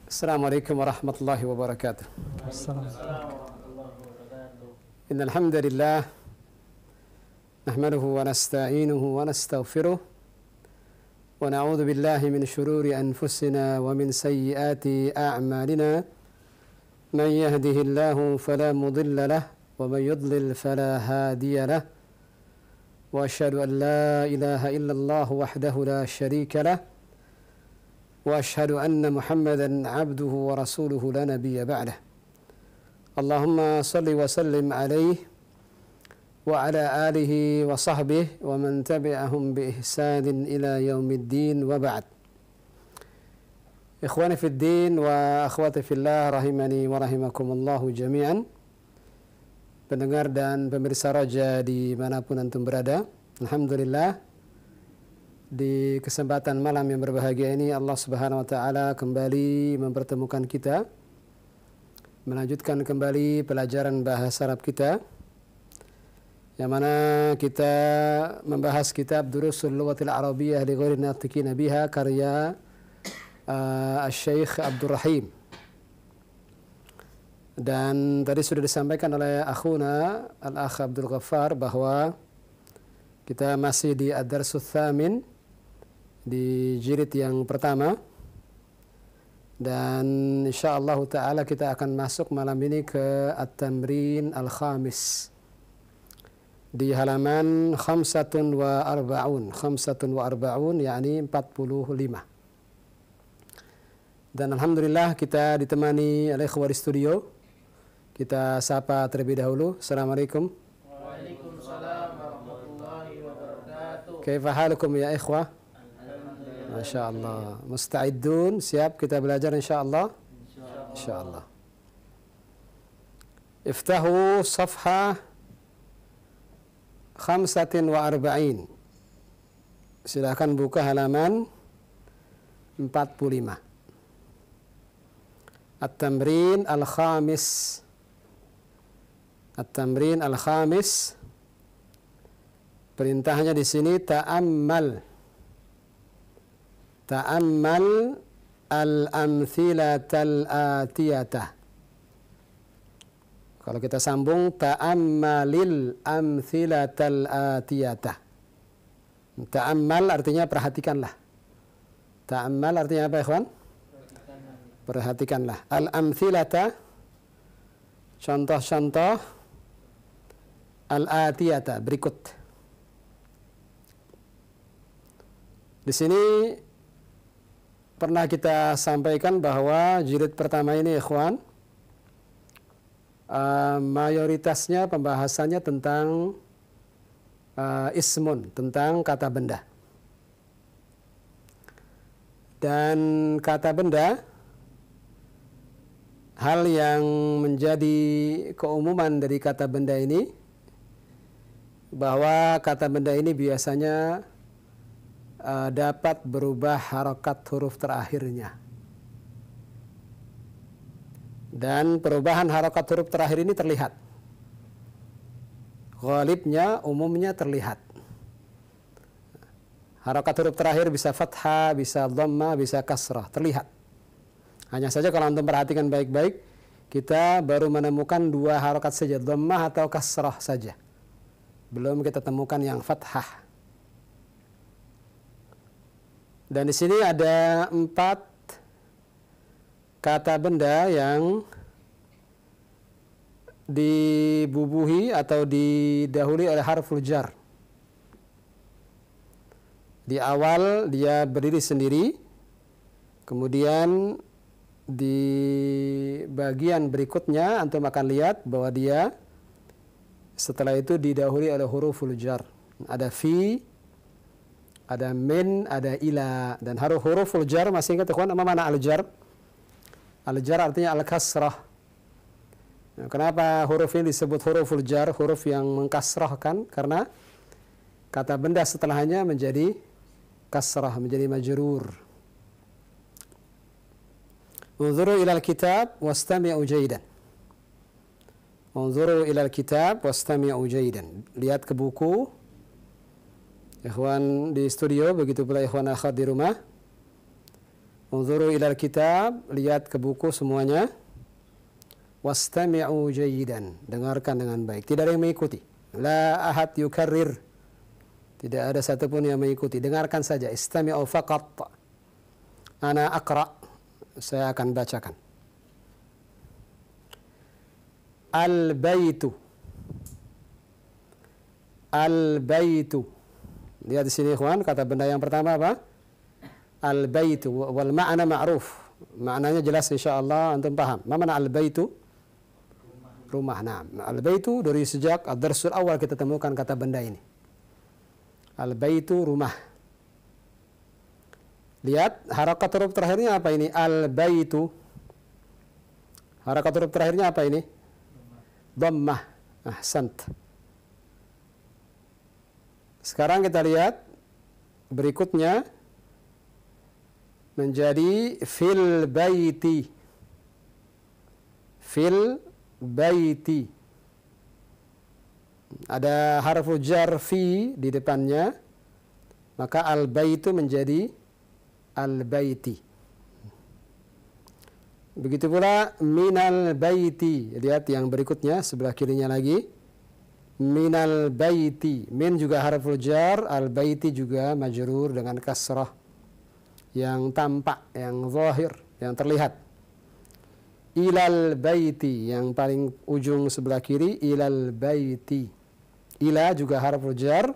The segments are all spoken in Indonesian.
Assalamualaikum warahmatullahi wabarakatuh. Innal hamdalillah nahmaduhu wa nasta'inuhu wa nastaghfiruh wa na'udzu billahi min shururi anfusina wa min sayyiati a'malina. Man yahdihillahu fala mudilla lahu wa man yudlil fala hadiya lahu. Wa asyhadu an la ilaha illallah wahdahu la syarika lahu. وأشهد أن محمدا عبده ورسوله لا نبي بعده. اللهم صل وسلم عليه وعلى آله وصحبه ومن تبعهم بإحسان إلى يوم الدين وبعد. إخواني في الدين وأخواتي في الله rahimani wa rahimakumullahu jami'an. Pendengar dan pemirsa Raja dimanapun antum berada, alhamdulillah di kesempatan malam yang berbahagia ini Allah Subhanahu wa taala kembali mempertemukan kita, melanjutkan kembali pelajaran bahasa Arab kita, yang mana kita membahas kitab Durusul Lughatil Arabiyyah li ghairi natiqina biha karya Syekh Abdul Rahim. Dan tadi sudah disampaikan oleh akhuna Al-Akh Abdul Ghaffar bahwa kita masih di Ad-Darsus Tsamin, di jilid yang pertama, dan insyaallah ta'ala kita akan masuk malam ini ke At-Tamrin Al-Khamis di halaman 45 yakni 45. Dan alhamdulillah kita ditemani oleh ikhwah di studio. Kita sapa terlebih dahulu. Assalamualaikum. Waalaikumsalam warahmatullahi wabarakatuh. Kaifa halukum ya ikhwah? Masya Allah. Musta'idun, siap kita belajar insyaallah? Insyaallah. Iftahu safha 45. Silakan buka halaman 45. At-Tamrin Al-Khamis. At-Tamrin Al-Khamis. Perintahnya di sini ta'ammal. Ta'ammal al-amthilatal atiyatah. Kalau kita sambung, ta'ammalil amthilatal atiyatah. Ta'ammal artinya perhatikanlah. Ta'ammal artinya apa, ikhwan? Perhatikanlah. Al-amthilata, contoh-contoh, al-atiyata, berikut. Di sini pernah kita sampaikan bahwa jilid pertama ini, ikhwan, mayoritasnya pembahasannya tentang ismun, tentang kata benda. Dan kata benda, hal yang menjadi keumuman dari kata benda ini, bahwa kata benda ini biasanya dapat berubah harokat huruf terakhirnya. Dan perubahan harokat huruf terakhir ini terlihat. Ghalibnya, umumnya terlihat. Harokat huruf terakhir bisa fathah, bisa dhamma, bisa kasrah, terlihat. Hanya saja kalau antum perhatikan baik-baik, kita baru menemukan dua harokat saja, dhammah atau kasrah saja. Belum kita temukan yang fathah. Dan di sini ada 4 kata benda yang dibubuhi atau didahului oleh harful jar. Di awal dia berdiri sendiri, kemudian di bagian berikutnya antum akan lihat bahwa dia setelah itu didahului oleh huruful jar. Ada fi, ada min, ada ila, dan huruful jar, masih ingat ikhwan apa mana al-jar? Al-jar artinya al-kasrah. Nah, kenapa huruf ini disebut huruful jar, huruf yang mengkasrahkan? Karena kata benda setelahnya menjadi kasrah, menjadi majrur. Unzuru ilal kitab wastami'u jaydan. Unzuru ilal kitab wastami'u jaydan. Lihat ke buku. Ikhwan di studio, begitu pula ikhwan akhwat di rumah. Unzuru ilal kitab, lihat ke buku semuanya. Wastami'u jayidan, dengarkan dengan baik. Tidak ada yang mengikuti. La ahad yukarrir, tidak ada satupun yang mengikuti. Dengarkan saja. Istami'u faqat. Ana aqra, saya akan bacakan. Al-baitu. Al-baitu. Lihat di sini ikhwan, kata benda yang pertama apa? Al-baitu wal ma'na ma'ruf. Maknanya jelas insyaallah antum paham. Ma mana al-baitu? Rumah. Nah, al-baitu dari sejak ad-darsul awal kita temukan kata benda ini. Al-baitu rumah. Lihat harakat huruf terakhirnya apa ini? Al-baitu. Harakat huruf terakhirnya apa ini? Dhammah. Ahsant. Sekarang kita lihat berikutnya menjadi fil baiti. Fil baiti. Ada harfu jar fi di depannya, maka al baitu menjadi al baiti. Begitu pula minal baiti. Lihat yang berikutnya sebelah kirinya lagi. Minal baiti. Min juga harful jar, al baiti juga majrur dengan kasrah yang tampak, yang zahir, yang terlihat. Ilal baiti, yang paling ujung sebelah kiri, ilal baiti. Ila juga harful jar,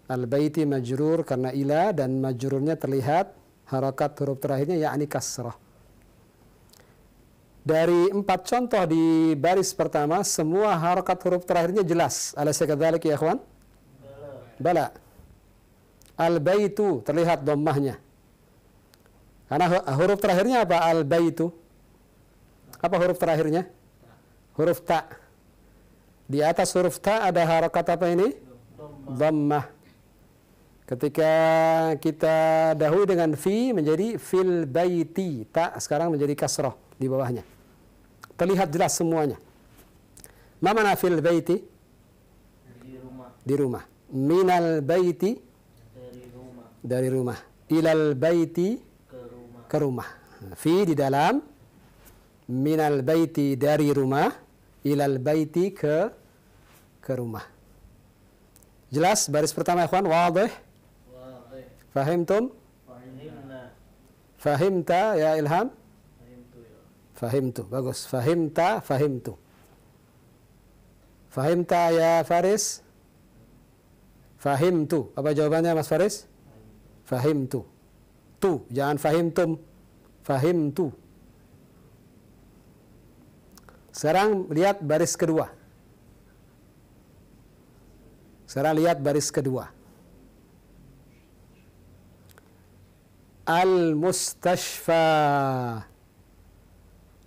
al baiti majrur karena ila, dan majrurnya terlihat harakat huruf terakhirnya yakni kasrah. Dari 4 contoh di baris pertama, semua harakat huruf terakhirnya jelas. Alaysa kadzalik ya ikhwan? Bala. Al-baitu terlihat dhammahnya. Karena huruf terakhirnya apa? Al-baitu. Apa huruf terakhirnya? Huruf ta. Di atas huruf ta ada harakat apa ini? Dhammah. Ketika kita dahului dengan fi menjadi fil baiti. Ta sekarang menjadi kasrah di bawahnya. Terlihat jelas semuanya. Ma mana fil baiti? Di rumah. Di rumah. Minal baiti? Dari rumah. Dari rumah. Ilal baiti? Ke rumah. Fi di dalam, minal baiti dari rumah, ilal baiti ke rumah. Jelas baris pertama ikhwan? Wadih? Fahimtum? Fahimna. Fahimta ya Ilham? Fahimtu ya. Fahimtu. Bagus. Fahimta, fahimtu. Fahimta ya Faris? Fahimtu. Apa jawabannya Mas Faris? Fahimtu. Tu, jangan fahimtum. Fahimtu. Sekarang lihat baris kedua. Sekarang lihat baris kedua. Al-mustashfa.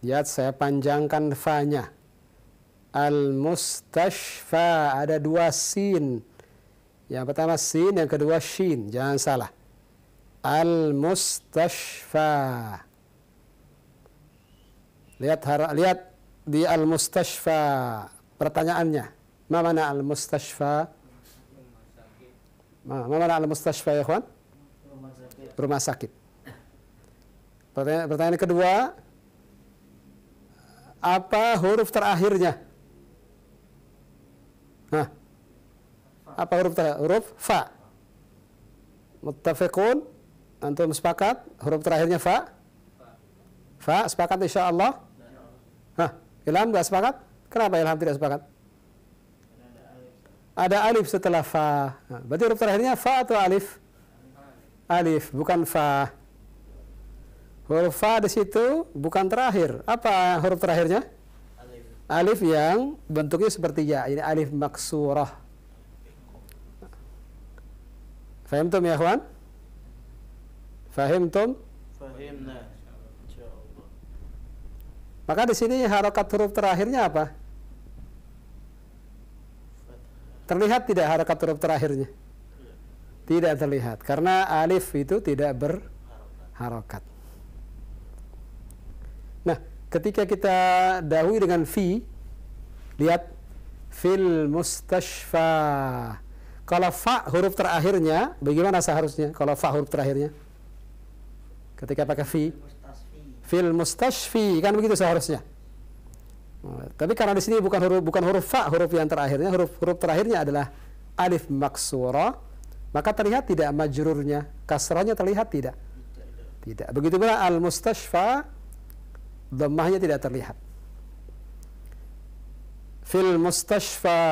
Lihat saya panjangkan fa-nya. Al-mustashfa. Ada 2 sin. Yang pertama sin, yang kedua shin. Jangan salah. Al-mustashfa. Lihat di al-mustashfa pertanyaannya. Ma mana al-mustashfa? Ma mana al-mustashfa ya kawan? Rumah sakit. Pertanyaan kedua, apa huruf terakhirnya? Apa huruf terakhir? Huruf fa. Muttafiqun? Antum sepakat? Huruf terakhirnya fa? Fa, sepakat insyaallah? Ilham enggak sepakat? Kenapa Ilham tidak sepakat? Ada alif setelah fa. Berarti huruf terakhirnya fa atau alif? Alif, bukan fa. Huruf fa di situ bukan terakhir. Apa huruf terakhirnya? Alif. Alif yang bentuknya seperti ya. Ini alif maksurah. Fahimtum ya kawan? Fahimtum? Fahimna. Insyaallah. Maka di sini harakat huruf terakhirnya apa? Terlihat tidak harakat huruf terakhirnya? Tidak terlihat karena alif itu tidak berharakat. Nah, ketika kita dahului dengan fi, lihat fil mustashfa. Kalau fa huruf terakhirnya, bagaimana seharusnya? Kalau fa huruf terakhirnya, Ketika pakai fi, Mustasfi. fil mustashfi, kan begitu seharusnya. Tapi karena di sini bukan huruf fa, huruf yang terakhirnya, huruf terakhirnya adalah alif maksura, maka terlihat tidak majrurnya, kasrahnya terlihat tidak? Tidak. Begitu pula al mustashfa, dhammahnya tidak terlihat. Fil mustashfa,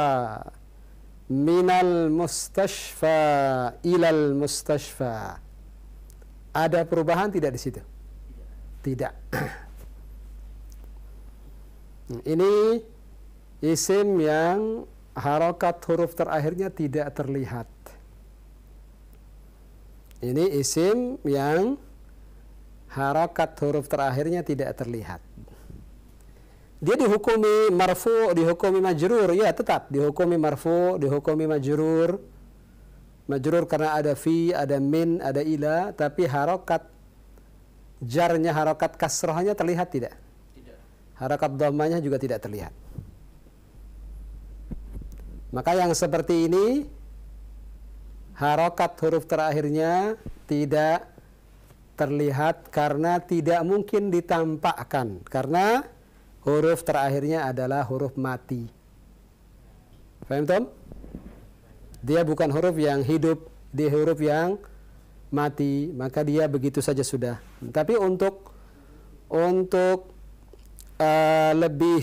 minal mustashfa, ilal mustashfa. Ada perubahan tidak di situ? Tidak. Ini isim yang harokat huruf terakhirnya tidak terlihat. Ini isim yang harokat huruf terakhirnya tidak terlihat. Dia dihukumi marfu, dihukumi majrur, ya tetap dihukumi marfu, dihukumi majrur. Majrur karena ada fi, ada min, ada ila, tapi harokat jarnya, harokat kasrohnya terlihat tidak? Tidak. Harokat dhammahnya juga tidak terlihat. Maka yang seperti ini, harokat huruf terakhirnya tidak terlihat karena tidak mungkin ditampakkan. Karena huruf terakhirnya adalah huruf mati. Paham, Tom? Dia bukan huruf yang hidup, dia huruf yang mati, maka dia begitu saja sudah. Tapi untuk lebih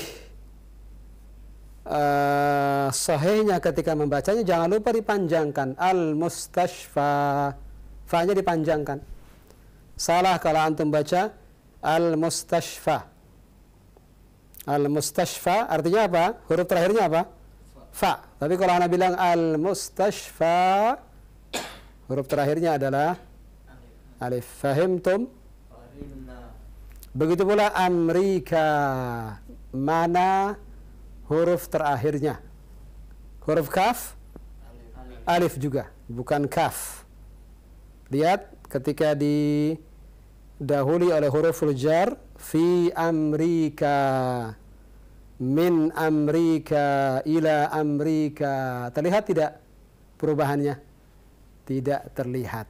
sahihnya ketika membacanya, jangan lupa dipanjangkan al-mustashfa, fa-nya dipanjangkan. Salah kalau antum baca al-mustashfa. Al-mustashfa artinya apa? Huruf terakhirnya apa? Fa. Tapi kalau anda bilang al-mustashfa, huruf terakhirnya adalah alif. Fahimtum? Fahimna. Begitu pula Amerika. Mana huruf terakhirnya? Huruf kaf? Alif juga, bukan kaf. Lihat ketika didahului oleh huruful jar, fi Amerika, min Amerika, ila Amerika. Terlihat tidak perubahannya? Tidak terlihat.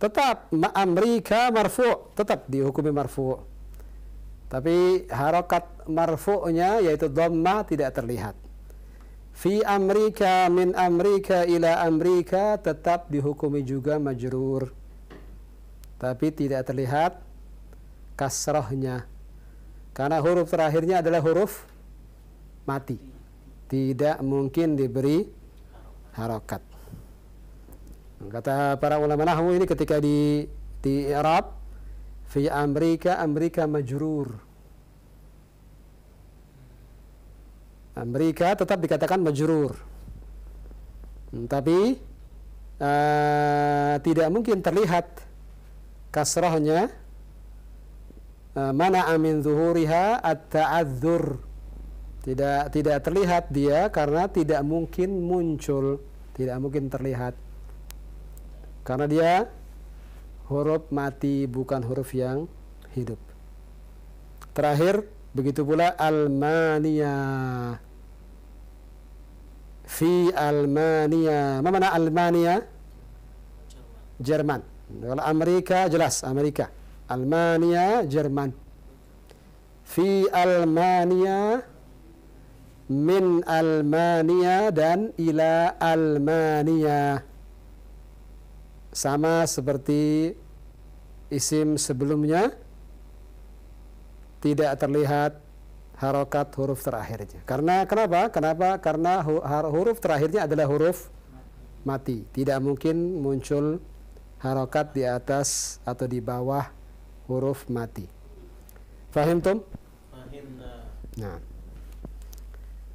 Tetap Amerika marfu', tetap dihukumi marfu'. Tapi harokat marfu'nya yaitu dhammah tidak terlihat. Fi Amerika, min Amerika, ila Amerika tetap dihukumi juga majrur. Tapi tidak terlihat kasrahnya. Karena huruf terakhirnya adalah huruf mati. Tidak mungkin diberi harokat. Kata para ulama nahwu ini ketika di i'rab, fi Amerika, Amerika majrur. Amerika tetap dikatakan majrur. Tapi tidak mungkin terlihat kasrahnya. Mana amin zuhuriha at-ta'adzur, tidak terlihat dia karena tidak mungkin muncul, tidak mungkin terlihat karena dia huruf mati, bukan huruf yang hidup. Terakhir begitu pula Almania, fi Almania. Mana Almania? Jerman. Kalau Amerika jelas Amerika. Almania, Jerman. Fi Almania, min Almania, dan ila Almania. Sama seperti isim sebelumnya, tidak terlihat harokat huruf terakhirnya. Karena kenapa? Karena huruf terakhirnya adalah huruf mati. Tidak mungkin muncul harokat di atas atau di bawah huruf mati. Fahimtum? Fahimna. Nah.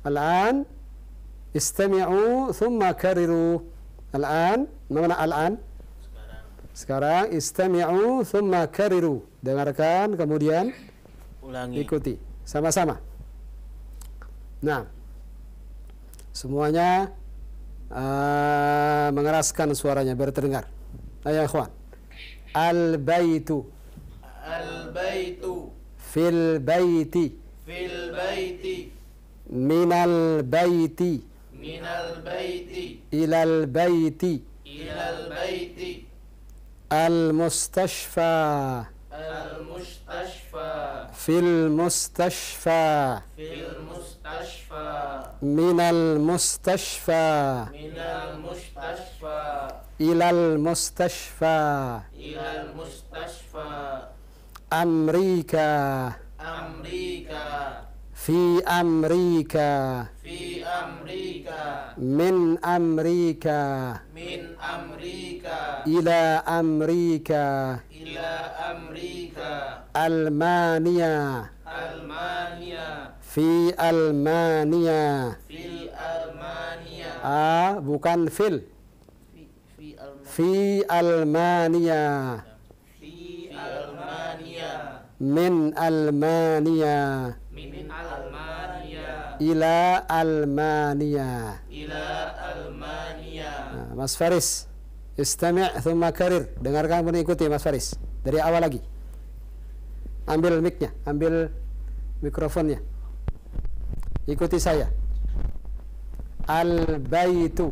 Al-an istami'u thumma kariru. Al-an, mana al-an? Sekarang istami'u thumma kariru. Dengarkan kemudian Ulangi. ikuti sama-sama. Nah. Semuanya mengeraskan suaranya biar terdengar. Ayo ikhwan. Al-baitu. Al-baitu. Fil baiti. Fil baiti. Minal baiti. Minal baiti. Ilal baiti. Ilal baiti. Al-mustashfa. Al-mustashfa. Fil mustashfa. Fil mustashfa. Minal mustashfa. Minal mustashfa. Ilal mustashfa. Ilal mustashfa. Amrika. Amrika. Fi Amrika. Fi Amrika. Min Amrika. Min Amrika. Ila Amrika. Ila Amrika. Almania. Almania. Fi Almania. Fil Almania. Bukan fil. Fi Almania. Fi Almania. Fi Almania. Min Almania. Min Almania. Ila Almania. Ila Almania. Mas Faris, istami' thumma karir. Dengarkan pun ikuti Mas Faris. Dari awal lagi. Ambil mic-nya, ambil mikrofonnya. Ikuti saya. Al-baitu.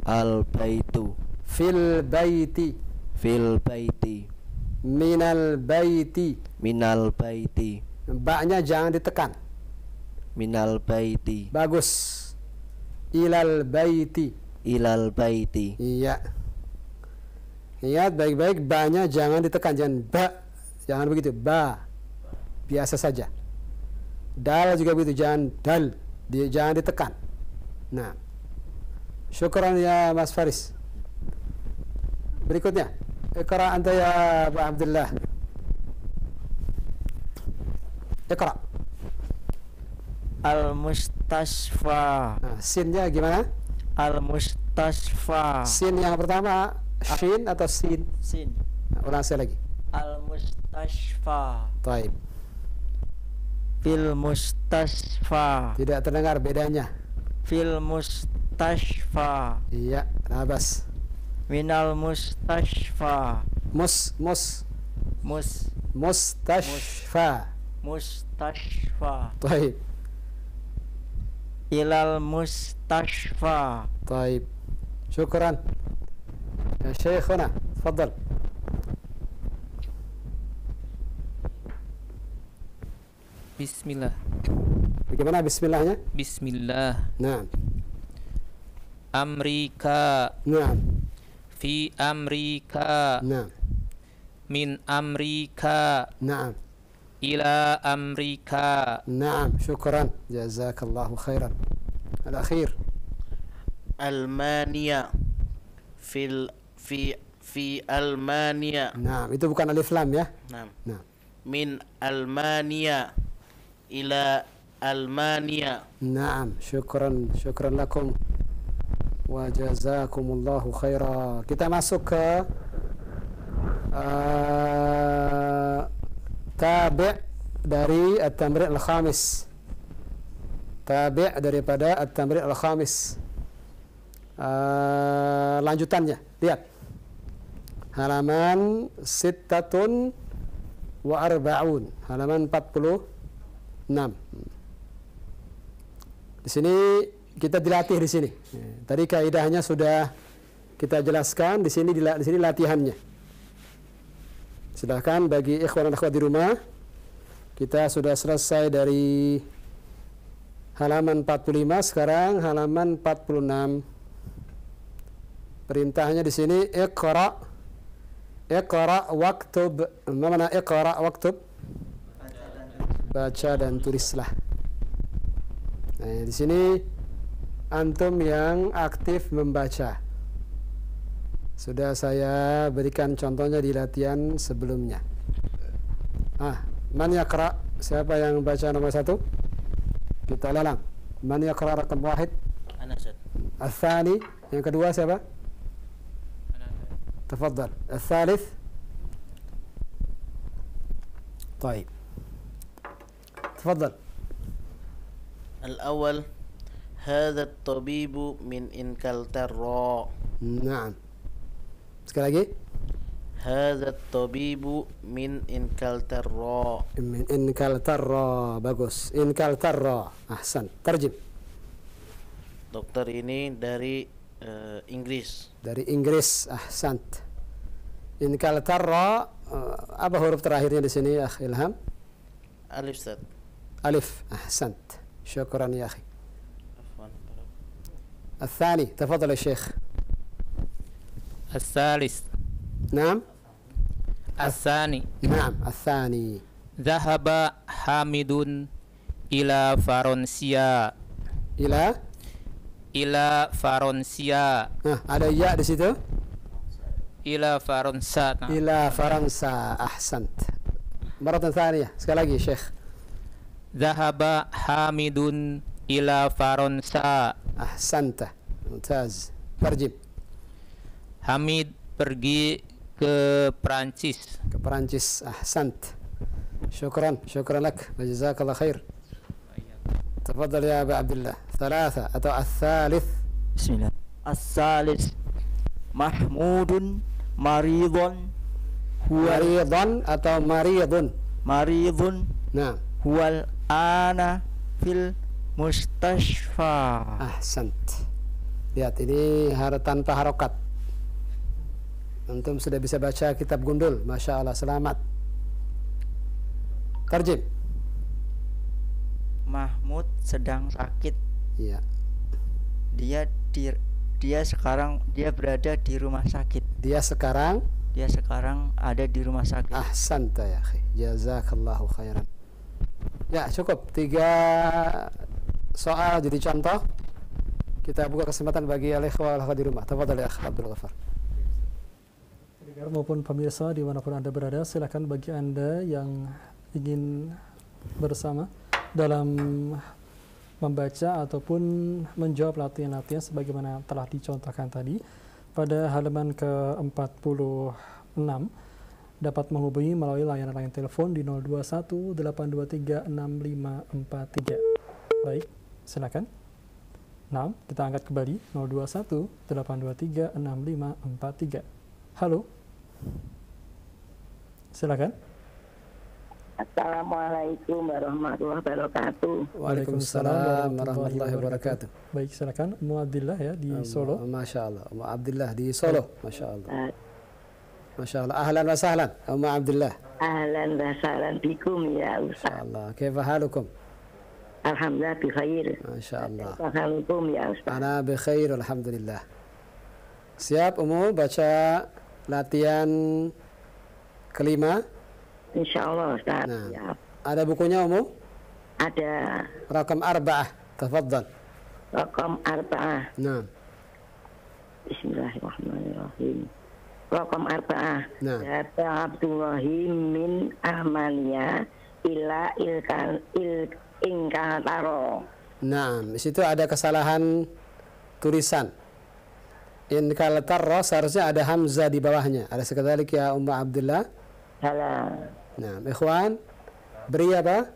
Al-baitu. Fil baiti. Fil baiti. Minal baiti. Minal baiti. Ba-nya jangan ditekan. Minal baiti. Bagus. Ilal baiti. Ilal baiti. Iya. Ingat baik-baik, ba-nya jangan ditekan, jangan ba. Jangan begitu, ba. Biasa saja. Dal juga begitu, jangan dal. Jangan ditekan. Nah. Syukran ya Mas Faris. Berikutnya. Iqra anta ya Abu Abdullah. Iqra. Al-mustashfa. Nah, sinnya gimana? Al-mustashfa. Sin yang pertama, shin atau sin? Sin. Nah, ulang sekali lagi. Al-mustashfa. Taib. Fil mustashfa. Tidak terdengar bedanya. Fil mustashfa. Iya, labas. Minal mustashfa. Mus mustashfa. Mustashfa. Taib. Ilal mustashfa. طيب شكرا يا شيخنا تفضل. Bismillah. Bagaimana bismillahnya? Bismillah. Naam. Amrika. Naam. Fi Amrika. Naam. Min Amrika. Naam. Ila Amrika. Naam. Syukran. Jazakallahu khairan. Al-akhir. Almania. Fi Almania. Naam. Itu bukan alif lam ya. Naam. Naam. Min Almania ila Almania. Naam. Syukran. Syukran lakum. Wa jazakumullahu khaira. Kita masuk ke tabi' dari at-tamrin al-khamis. Tabi' daripada at-tamrin al-khamis. Lanjutannya, lihat. Halaman 46. Halaman 46. Di sini kita dilatih di sini. Tadi kaidahnya sudah kita jelaskan, di sini latihannya. Silakan bagi ikhwan dan akhwat di rumah. Kita sudah selesai dari halaman 45, sekarang halaman 46. Perintahnya di sini iqra waktub. Mana iqra waktub? Baca dan tulislah. Nah, di sini antum yang aktif membaca. Sudah saya berikan contohnya di latihan sebelumnya. Man yaqra? Siapa yang baca nomor 1? Kita lalang. Man yaqra rakam 1? Ana Ustaz. Al-thani, yang kedua siapa? Tafadhal. Al-thalith. طيب. تفضل. الأول هذا الطبيب من إنكلترا. نعم. Sekali lagi. هذا الطبيب من إنكلترا. من إنكلترا. Bagus. إنكلترا. Ahsan. Terjem. Dokter ini dari Inggris. Dari Inggris. Ahsant. In kaltarra, apa huruf terakhirnya di sini ya Ilham? Alif Ustaz. Alif. Ahsant. Syukran ya akhi. Afwan. الثاني تفضل يا شيخ. الثالث نعم. الثاني نعم الثاني. ذهب حامد إلى فرنسا إلى فرنسا ada ya di situ. إلى فرنسا. إلى فرنسا. أحسنت. مرة ثانية sekali lagi Syekh. ذهب حامد إلى فرنسا. أحسنت. ممتاز. ترجم. Hamid pergi ke Prancis. ke Perancis. أحسنت. شكرا لك وجزاك الله خير. تفضل يا أبا عبد الله. ثلاثة atau الثالث. Bismillah. As-salis Mahmudun maridun مريضا atau مريض. maridun نعم. huwal ana fil mustashfa. Ahsant. Lihat ini tanpa harokat. Antum sudah bisa baca kitab Gundul. Masya Allah, selamat. Tarjim. Mahmud sedang sakit. Iya. Dia sekarang berada di rumah sakit. Dia sekarang ada di rumah sakit. ahsanta ya akhi. Jazakallahu khairan. Ya, cukup. 3 soal jadi contoh. Kita buka kesempatan bagi al-ikhwah al-akhwat di rumah. Tafadhal ya akhi Abdul Ghaffar. Pendengar maupun pemirsa dimanapun Anda berada, silakan bagi Anda yang ingin bersama dalam membaca ataupun menjawab latihan-latihan sebagaimana telah dicontohkan tadi pada halaman ke-46 dapat menghubungi melalui layanan telepon di 021 823 6543. Baik, silakan. Nah, kita angkat kembali 021 823 6543. Halo. Silakan. Assalamualaikum warahmatullahi wabarakatuh. Waalaikumsalam warahmatullahi wabarakatuh. Baik, silakan Ummu Abdillah ya di Solo. Masya Allah, Ummu Abdillah di Solo. Masya Allah. Masya Allah. Ahlan wa sahlan, Ummu Abdillah. Ahlan wa sahlan bikum ya Ustaz. Masya Allah. Kaifa halukum? Alhamdulillah bi khair. Masya Allah. Kaifa halukum ya Ustaz? Ana bi khair, alhamdulillah. Siap Ummu baca latihan kelima? Insyaallah Ustaz. Nah, Ya. ada bukunya Ummu? Ada Rakam 4. Tafadhal. rakam 4. Nah. Bismillahirrahmanirrahim. Rakam 4. Nah. Data Abdullahim min Ahmania ila ingkataro. Nah, di situ ada kesalahan tulisan. In kaltarra seharusnya ada hamzah di bawahnya. Ada sekadalik ya Ummu Abdillah. Salah. Nah, ikhwan, beri apa?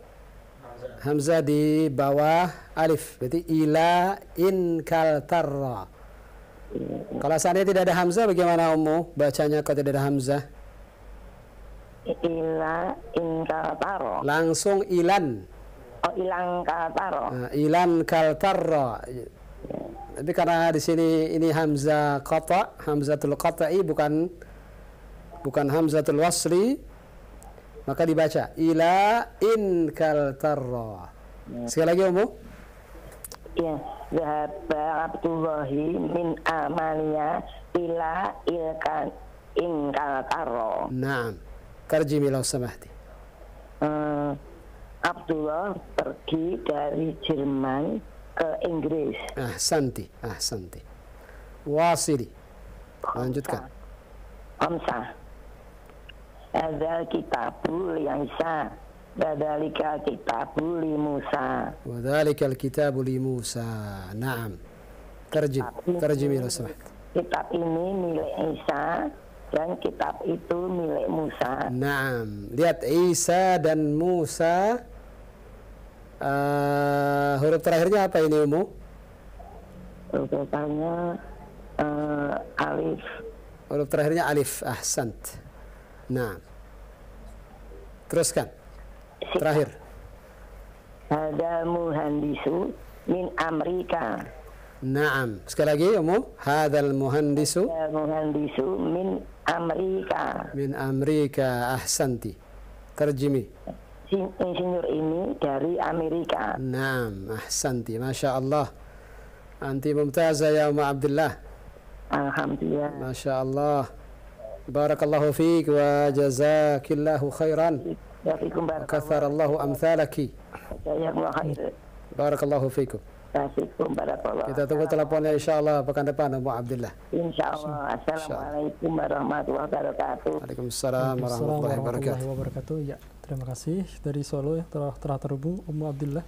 Hamzah di bawah alif. Berarti ila in kaltarra. Kalau seandainya tidak ada hamzah, bagaimana Ummu bacanya kalau tidak ada hamzah? Ila ingkataro. Langsung ilan. Oh, ilang kataro. Nah, ilan kaltarra. Tapi karena di sini ini hamzah qata, hamzatul qata'i bukan hamzatul wasli, maka dibaca ila in kaltarra. Sekali lagi Ummu. Ya, zahaba Abdullahi min Amalia ila ingkataro. Naam. Tarjimi law samahti. Abdullah pergi dari Jerman ke Inggris. Ahsanti. Wasili. Lanjutkan. Amsah. Adzal kitabu li Isa, dzalika kitabu li Musa. Wadzalikal kitabu li Musa. Naam. Tarjimi law samahti. Kitab ini milik Isa dan kitab itu milik Musa. Naam. Lihat Isa dan Musa. Huruf terakhirnya apa ini Ummu? Urutannya alif. Huruf terakhirnya alif. Ahsant. Nah. Teruskan. Terakhir. Hadal muhandisu min Amerika. Naam. Sekali lagi, hadzal muhandisu Muhandisu min Amerika. min Amerika. Ahsanti. Terjemi. Insinyur ini dari Amerika. Naam, ahsanti. Masya Allah. Anti mumtazah ya Umma Abdullah. Alhamdulillah. Masya Allah. Barakallahu fiik wa jazakillahu khairan. Yafikum Wa katharallahu amthalaki. Jazakumullah khair. Barakallahu fiikum. Yafikum barakallah. Kita tunggu teleponnya insyaAllah pekan depan Umma Abdullah. Insyaallah. Assalamualaikum warahmatullahi wabarakatuh. Waalaikumsalam Assalamualaikum warahmatullahi wabarakatuh. wabarakatuh. Ya, terima kasih dari Solo ya telah terhubung Ummu Abdillah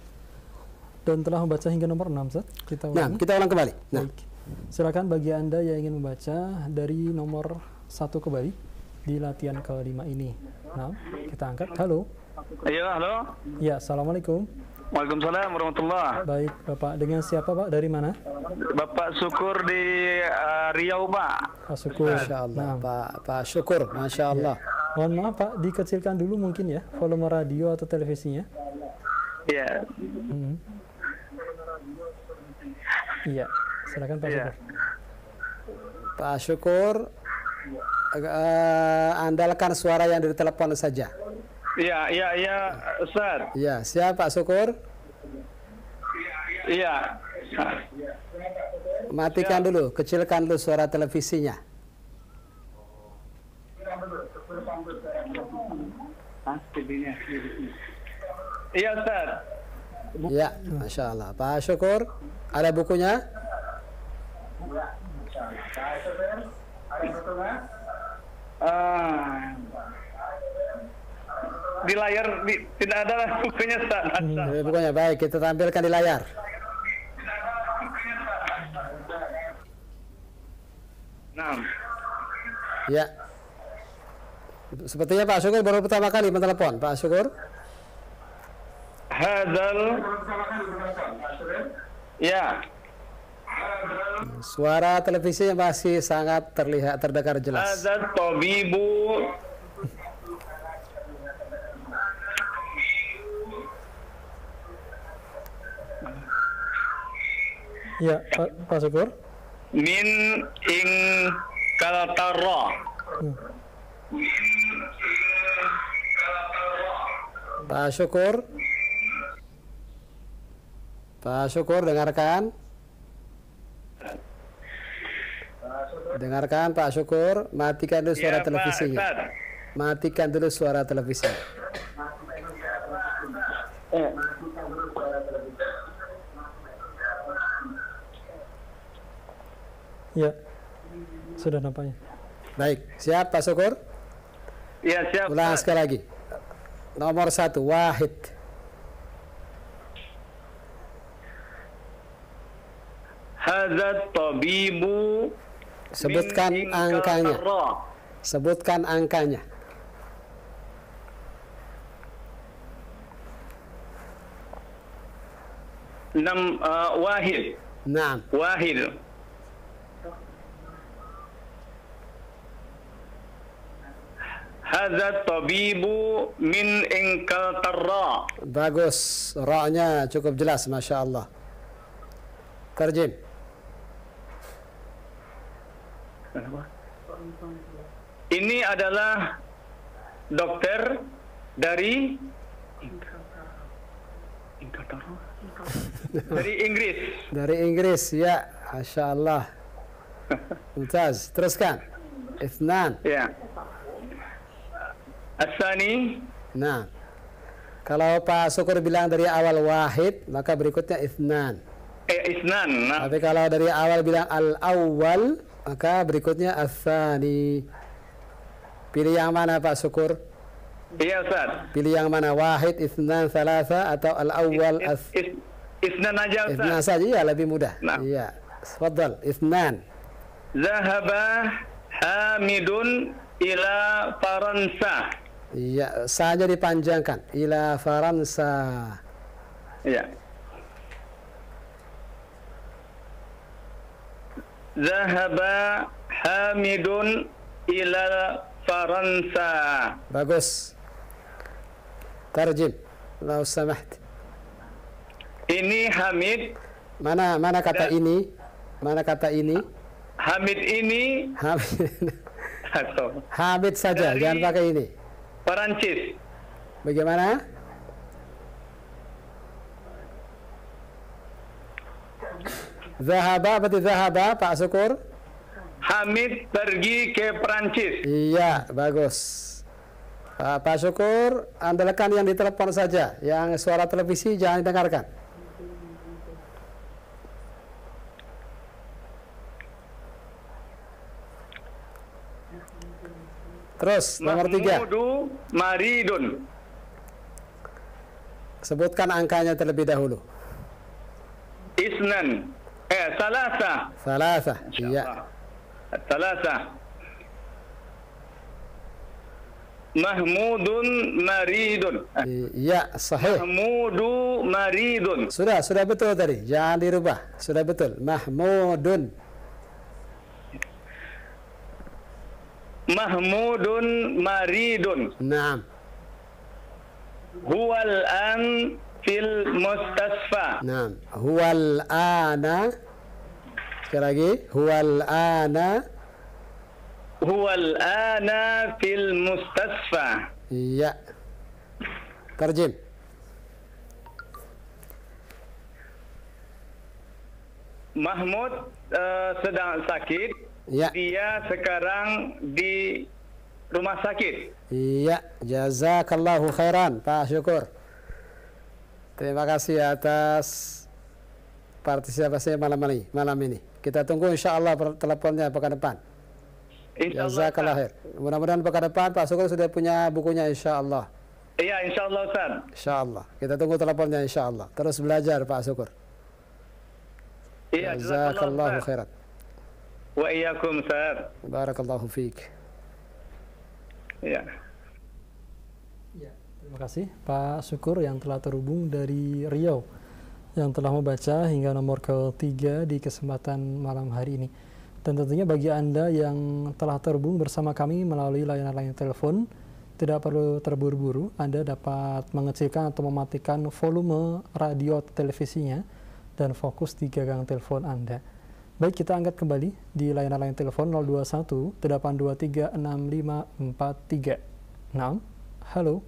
dan telah membaca hingga nomor 6, Ustaz. Kita Nah, ulangi. kita ulang kembali. Nah, Baik. Silakan bagi Anda yang ingin membaca dari nomor 1 kembali di latihan kelima ini. Nah, kita angkat. Halo. Iya, halo. Ya, Assalamualaikum. Waalaikumsalam warahmatullah. Baik, Bapak. Dengan siapa, Pak? Dari mana? Bapak Syukur di Riau, Pak. Pak Syukur. Masya Allah. Nah, Pak Syukur. Masya Allah. mohon maaf, Pak. Dikecilkan dulu mungkin ya volume radio atau televisinya. Iya. Hmm. Iya, silakan Pak Iya. Syukur. Pak Syukur, andalkan suara yang dari telepon saja. Iya, Ustaz. Ya, siapa Pak Syukur? Iya. Matikan dulu, kecilkan dulu suara televisinya. Iya, Ustaz. Ya, Masya Allah. Pak Syukur, ada bukunya? Di layar tidak ada bukunya, Ustaz. Ada bukunya, baik. Kita tampilkan di layar. Nah. Ya. Sepertinya Pak Syukur baru pertama kali mentelepon. Pak Syukur? Hadzal. Ya. Suara televisinya masih sangat terlihat, terdengar jelas. Hadzal tabibu. Ya, Pak Syukur. Min ing kaltara. Pak Syukur. Pak Syukur, dengarkan. Dengarkan Pak Syukur, matikan dulu suara Ya, Pak televisinya. Ustaz. Matikan dulu suara televisinya. Ya, sudah nampaknya. Baik, siap Pak Syukur? Ya, siap. Ulang Ustaz. sekali lagi. Nomor 1, wahid. Hadzal tabibu. Sebutkan min ing angkanya. kaltara. Sebutkan angkanya. Wahid. Naam. Wahid. Hadzal tabibu min ing kaltara. Bagus. Ra-nya cukup jelas, Masya Allah. Terjem. Ini adalah dokter dari Inggris. Dari Inggris, ya. Masya Allah. Mumtaz. Teruskan. Ithnan. Ya. Asani. Nah. Kalau Pak Syukur bilang dari awal wahid, maka berikutnya ithnan. Isnan. Nah, Tapi kalau dari awal bilang al-awwal, maka berikutnya ats-tsani. Pilih yang mana Pak Syukur? iya Ustaz. Pilih yang mana? Wahid, itsnan, tsalatsa atau al-awwal Isnan aja itsnan Ustaz. saja ya, lebih mudah. Nah. Iya. Tafadhal, itsnan. Zahaba Hamidun ila Faransa. Iya, saja dipanjangkan. Ila Faransa. Ya. Zahaba Hamidun ila Faransa. Bagus. Tarjim. Lau samaht. Ini Hamid Mana kata ini? Mana kata ini? Hamid ini Hamid, atau Hamid saja, Dari- jangan pakai ini. Perancis. Bagaimana? Zahaba, berarti zahaba, Pak Syukur? Hamid pergi ke Perancis. Iya, bagus. Pak Syukur, andalkan yang ditelepon saja. Yang suara televisi jangan didengarkan. Terus, nomor 3. Mahmudu maridun. Sebutkan angkanya terlebih dahulu. Isnan. Salasa. Salasa. Iya. Salasa. Mahmudun maridun. Iya, sahih. Mahmudu maridun. Sudah betul tadi. Jangan dirubah. Sudah betul. Mahmudun. Mahmudun maridun. Naam. Huwal an fil mustasfa. Naam. Huwal ana. Sekali lagi. Huwal ana. Huwal ana fil mustasfa. Iya. Terjem. Mahmud sedang sakit. Iya. Dia sekarang di rumah sakit. Iya. Jazakallahu khairan, Pak Syukur. Terima kasih atas partisipasi malam ini. Kita tunggu insya Allah teleponnya pekan depan. Insyaallah. Jazakallah khair. Mudah-mudahan pekan depan Pak Syukur sudah punya bukunya insya Allah. Iya, insyaallah Ustaz. Insya Allah. Kita tunggu teleponnya insya Allah. Terus belajar Pak Syukur. Iya, Jazakallahu Ustaz. khairan. Wa iyyakum Ustaz. Barakallahu fiik. Iya. Terima kasih Pak Syukur yang telah terhubung dari Riau, yang telah membaca hingga nomor ketiga di kesempatan malam hari ini. Dan tentunya bagi Anda yang telah terhubung bersama kami melalui layanan telepon, tidak perlu terburu-buru. Anda dapat mengecilkan atau mematikan volume radio atau televisinya dan fokus di gagang telepon Anda. Baik, kita angkat kembali di layanan telepon 021 823 6543. Nah, halo.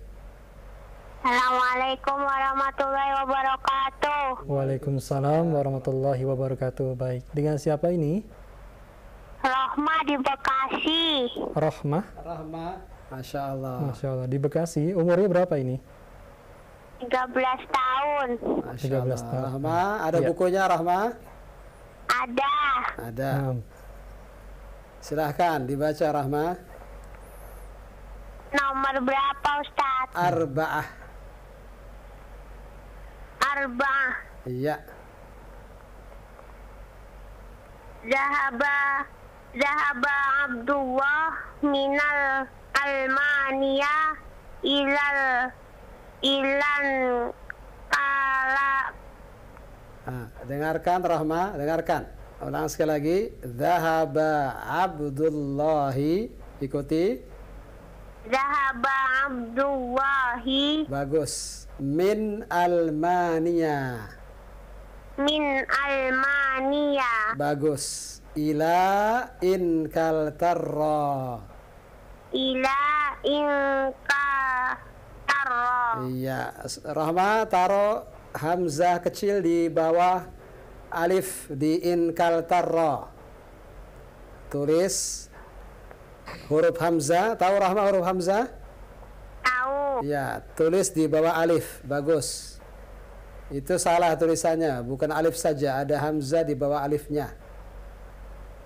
Assalamualaikum warahmatullahi wabarakatuh. Waalaikumsalam warahmatullahi wabarakatuh. Baik, dengan siapa ini? Rohmah di Bekasi. Rohmah. Rahmat. Masya Allah. Masya Allah. Di Bekasi, umurnya berapa ini? 13 tahun. Masya 13 Allah. tahun. Rahma, ada Ya. bukunya Rahma? Ada. Ada. Nah, Silahkan dibaca Rahma. Nomor berapa Ustaz? Arba'ah. Arba'ah. Iya. Zahaba Abdullah minal Almania ilan kala. Dengarkan Rahma, dengarkan. Ulang sekali lagi. Zahaba Abdullahi. Ikuti. Zahaba Abdullahi Bagus. Min Almania. min Almania Bagus. Ila Inkaltarra. ila Inkaltarra. Iya. Rahma, taruh hamzah kecil di bawah alif di Inkaltarra. Tulis huruf hamzah. Tahu Rahma huruf hamzah? Tahu. Ya, tulis di bawah alif. Bagus. Itu salah tulisannya, bukan alif saja, ada hamzah di bawah alifnya.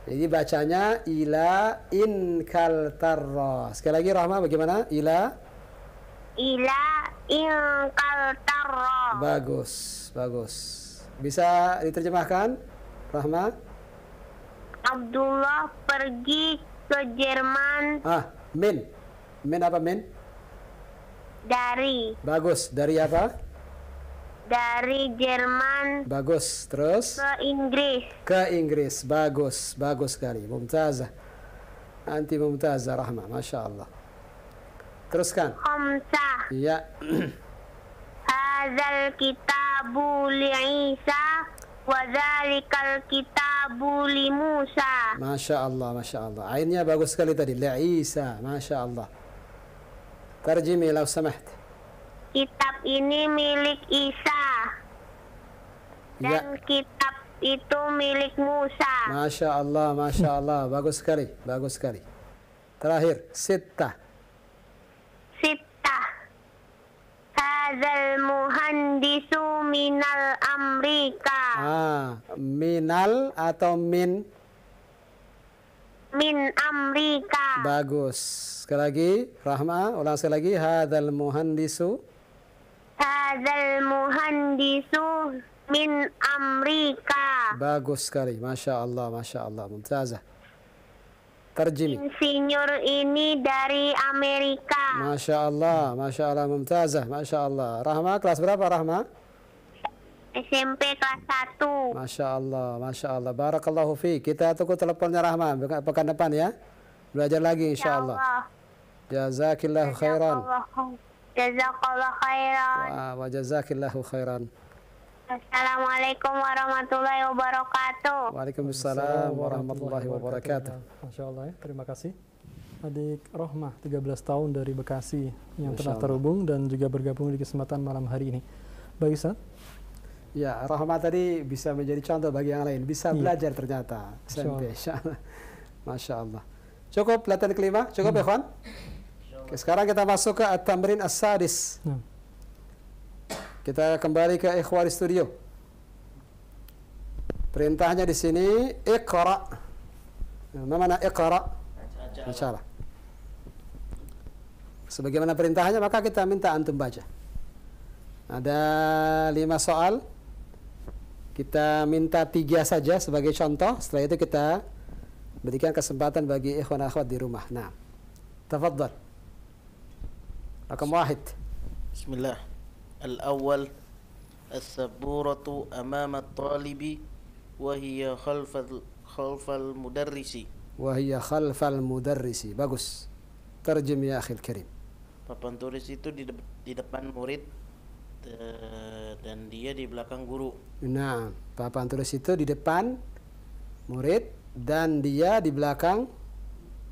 Jadi bacanya ila inkaltarra. Sekali lagi Rahma, bagaimana? Ila Inkaltarra. bagus, bagus. Bisa diterjemahkan Rahma? Abdullah pergi ke Jerman Min. Min apa min? dari Bagus. Dari apa? Jerman Bagus. Terus ke Inggris. ke Inggris. Bagus, bagus sekali. Mumtazah. Anti mumtazah Rahma, Masya Allah. Teruskan. Khamsah. Iya. Hadzal kitabu li Isa wa dzalikal kitabu Abu li Musa. Masya Allah, Masya Allah. Ainnya bagus sekali tadi. Isa, Masya Allah. Tarjimi lau samaht. Kitab ini milik Isa. Ya. Dan kitab itu milik Musa. Masya Allah, Masya Allah. Bagus sekali, bagus sekali. Terakhir, sittah. Sittah. Hadzal muhandisu minal Amrika. Minal atau min? Min Amrika. Bagus. Sekali lagi, Rahma, ulang sekali lagi. Hadzal muhandisu. Hadzal muhandisu min Amrika. Bagus sekali. Masya Allah, Masya Allah. Mumtazah. Tarjimi. Insinyur ini dari Amerika. Masya Allah, Masya Allah. Mumtazah, Masya Allah. Rahma, kelas berapa Rahma? SMP kelas 1. Masya Allah, Masya Allah. Barakallahu fi. Kita tunggu teleponnya Rahma pekan depan ya. Belajar lagi insya Allah. Jazakillahu khairan. Jazakallah khairan. Wa jazakillahu khairan. Assalamualaikum warahmatullahi wabarakatuh. Waalaikumsalam warahmatullahi wabarakatuh. Masya Allah ya, terima kasih. Adik Rohmah, 13 tahun dari Bekasi yang Masya telah Allah. terhubung dan juga bergabung di kesempatan malam hari ini. Baik Ustaz? Ya, Rahma tadi bisa menjadi contoh bagi yang lain. Bisa Iya. belajar ternyata. Masya SMP, Allah. insya Allah. Masya Allah. Cukup latihan kelima? Cukup ya, kawan? Oke, sekarang kita masuk ke at-tamrin as-sadis. Nah, Kita kembali ke ikhwan di studio. Perintahnya di sini iqra. Mana iqra? Bacalah. Sebagaimana perintahnya maka kita minta antum baca. Ada 5 soal. Kita minta 3 saja sebagai contoh. Setelah itu kita berikan kesempatan bagi ikhwan akhwat di rumah. Nah, tafadhal. Rakam 1. Bismillah. Al-awwal as-saburatu amama at-talibi wa hiya khalfal mudarrisi. Wahiyya khalfal mudarrisi. Bagus. Terjem ya akhil karim. Papan tulis itu di depan murid dan dia di belakang guru. Nah, papan tulis itu di depan murid dan dia di belakang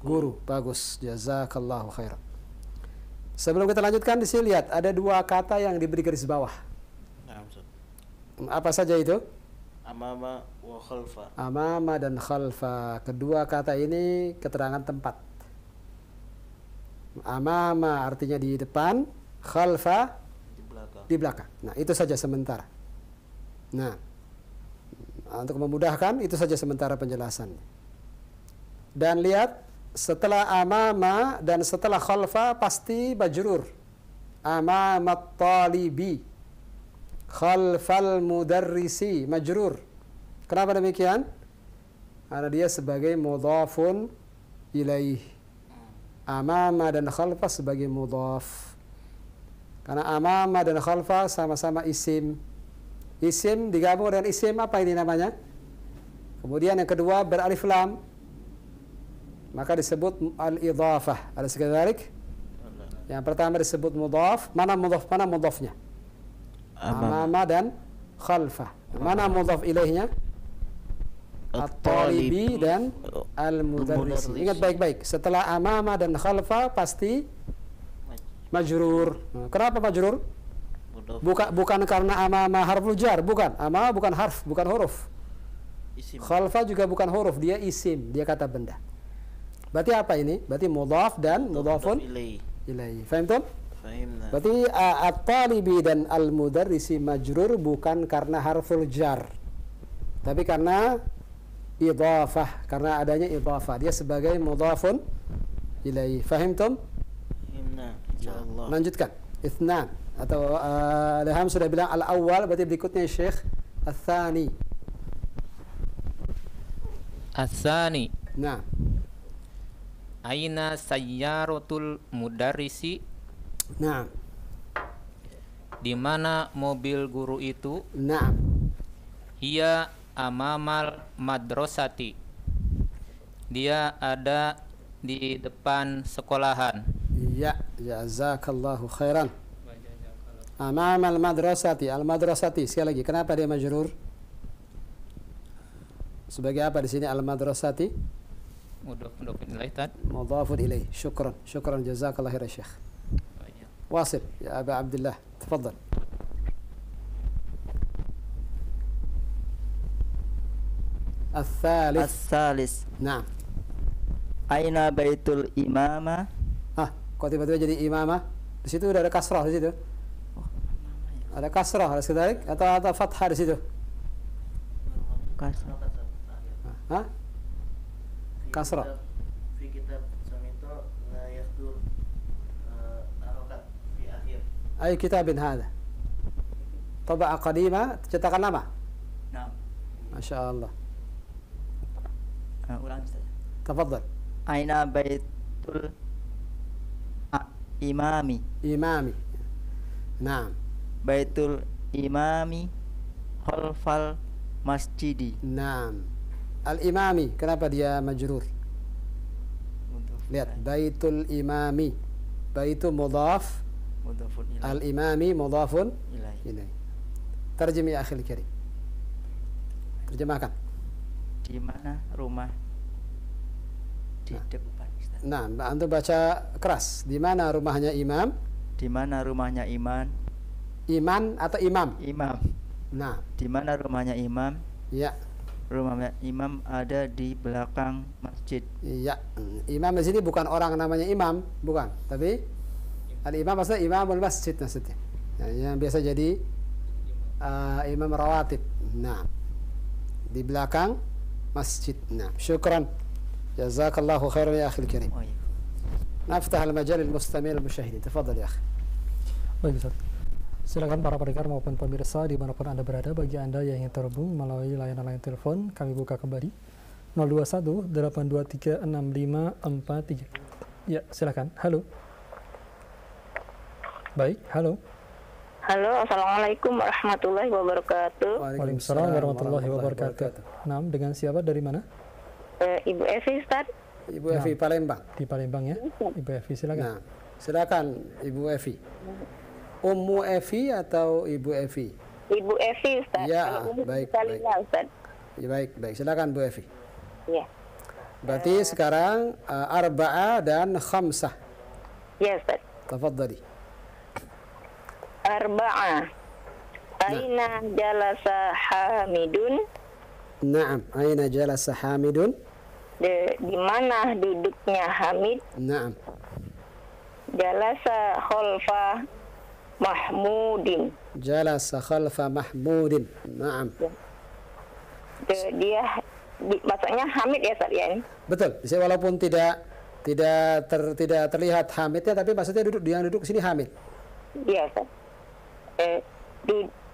guru. Bagus. Jazakallahu khairan. Sebelum kita lanjutkan di sini lihat ada 2 kata yang diberi garis bawah. Nah, Ustaz. Apa saja itu? Amama wa khalfa. Amama dan khalfa. Kedua kata ini keterangan tempat. Amama artinya di depan, khalfa Di belakang. di belakang. Nah, itu saja sementara. Nah, untuk memudahkan itu saja sementara penjelasannya. Dan lihat setelah amama dan setelah khalfa pasti majrur. Amamat talibi, khalfal mudarrisi, majrur. Kenapa demikian? Karena dia sebagai mudhafun ilaih. Amama dan khalfa sebagai mudhaf. Karena amama dan khalfa sama-sama isim. Isim digabung dengan isim apa ini namanya? Kemudian yang kedua beralif lam. Maka disebut al-idhafah. Ada sekadalik? Yang pertama disebut mudhaf. Mana mudhafnya? Amama dan khalfah. Mana mudhaf ilaihnya? At-talibi dan al-mudarrisi. Ingat baik-baik. Setelah amama dan khalfa pasti majrur. Kenapa majrur? Bukan karena amama harful jar, bukan. Amama bukan harf, bukan huruf. Isim. Khalfa juga bukan huruf, dia isim, dia kata benda. Berarti apa ini? Berarti mudhaf dan mudhafun ilaihi. Faham tuh? Fahimna. Berarti at-talibi dan al-mudarrisi majrur bukan karena harful jar. Tapi karena idhafah, karena adanya idhafah. Dia sebagai mudhafun ilaihi. Fahimtum? Fahimna. Insyaallah. Lanjutkan. Itsnan atau Ilham sudah bilang al-awwal, berarti berikutnya Syekh al-thani. Asani. Nah, Aina sayyaratul mudarrisi. nah, Di mana mobil guru itu? nah. Ia amamal madrasati. Dia ada di depan sekolahan. Ya, jazakallahu khairan. Amamal madrasati, al-madrasati. Sekali lagi, kenapa dia majrur? Sebagai apa di sini al-madrasati? Mudhaf ilaih tad. Mudhafun ilaih. Syukran jazakallah khairan Syekh. واصل يا أبا عبد الله تفضل. الثالث. الثالث نعم. Aina baitul imama. Kok tiba-tiba jadi imamah? Di situ udah ada kasrah di situ. Ada kasrah, ada sedalik atau fathah di situ? Kasrah. Hah? Kasrah. Fi kitab samito la yahdur harokat fi akhir. أي كتاب هذا؟ طبعة قديمة cetakan lama. Nah, ما شاء الله. ulang Ustaz. تفضل. Aina baitul imami. إمامي. نعم. Baitul imami khalfal masjidi. نعم. الإمامي kenapa dia majrur? Lihat baitul imami. Baitu mudhaf, Mudhafun ilaih. al-imami mudhafun Ilaih. ilaih. Terjem ya akhil karim. Terjemahkan. Di mana rumah? Di depan Ustaz. Nah, antum baca keras. Di mana rumahnya imam? Di mana rumahnya iman? Iman atau imam? Imam. Nah, Di mana rumahnya imam? ya, Rumah imam ada di belakang masjid. iya. Imam di sini bukan orang namanya imam, bukan. Tapi al-imam maksudnya imamul masjid maksudnya. Nah, yang biasa jadi imam rawatib. Nah, di belakang masjid. Nah, syukran. Jazakallahu khairan ya akhil karim. Oh iya. نفتح المجال للمستمعين المشاهدين. تفضل يا أخي. Baik Ustaz. Silakan para pendengar maupun pemirsa dimanapun Anda berada, bagi Anda yang ingin terhubung melalui layanan telepon, kami buka kembali 021 823 6543. Ya, silakan. Halo. Baik, halo. Halo, assalamualaikum warahmatullahi wabarakatuh. Waalaikumsalam warahmatullahi wabarakatuh. Nah, dengan siapa dari mana? Ibu Evi, Ustaz. Ibu Evi Palembang. Di Palembang ya. Ibu Evi silakan. Nah, silakan Ibu Evi. Ummu Evi atau Ibu Evi? Ibu Evi, Ustaz. Ya, Kalau Ummu baik, Salimah, baik. Ustaz. Ya, baik. Silakan Bu Evi. Ya. Berarti sekarang arba'ah dan khamsah. Ya, Ustaz. Tafadhali. Arba'ah. Aina jalasa Hamidun? Naam. Aina jalasa Hamidun? Di mana duduknya Hamid? Naam. Jalasa khalfa Mahmudin. Jalasa khalfa Mahmudin. Naam. Maksudnya Hamid ya, Ustaz ya ini? Betul. Jadi walaupun tidak terlihat Hamidnya, tapi maksudnya yang duduk sini Hamid. Iya, Ustaz.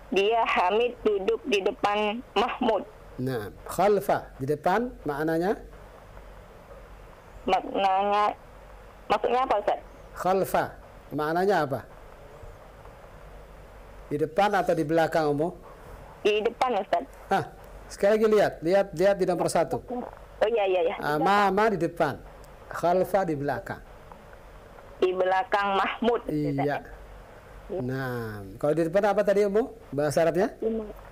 Dia Hamid duduk di depan Mahmud. Nah, khalfa di depan maknanya? Maksudnya apa, Ustaz? Khalfa maknanya apa? Di depan atau di belakang, Ummu? Di depan, Ustaz. Sekali lagi lihat di nomor 1. Oh iya. Amama di depan, khalfa di belakang. Di belakang Mahmud. Iya. Nah, kalau di depan apa tadi, Ummu? Bahasa Arabnya?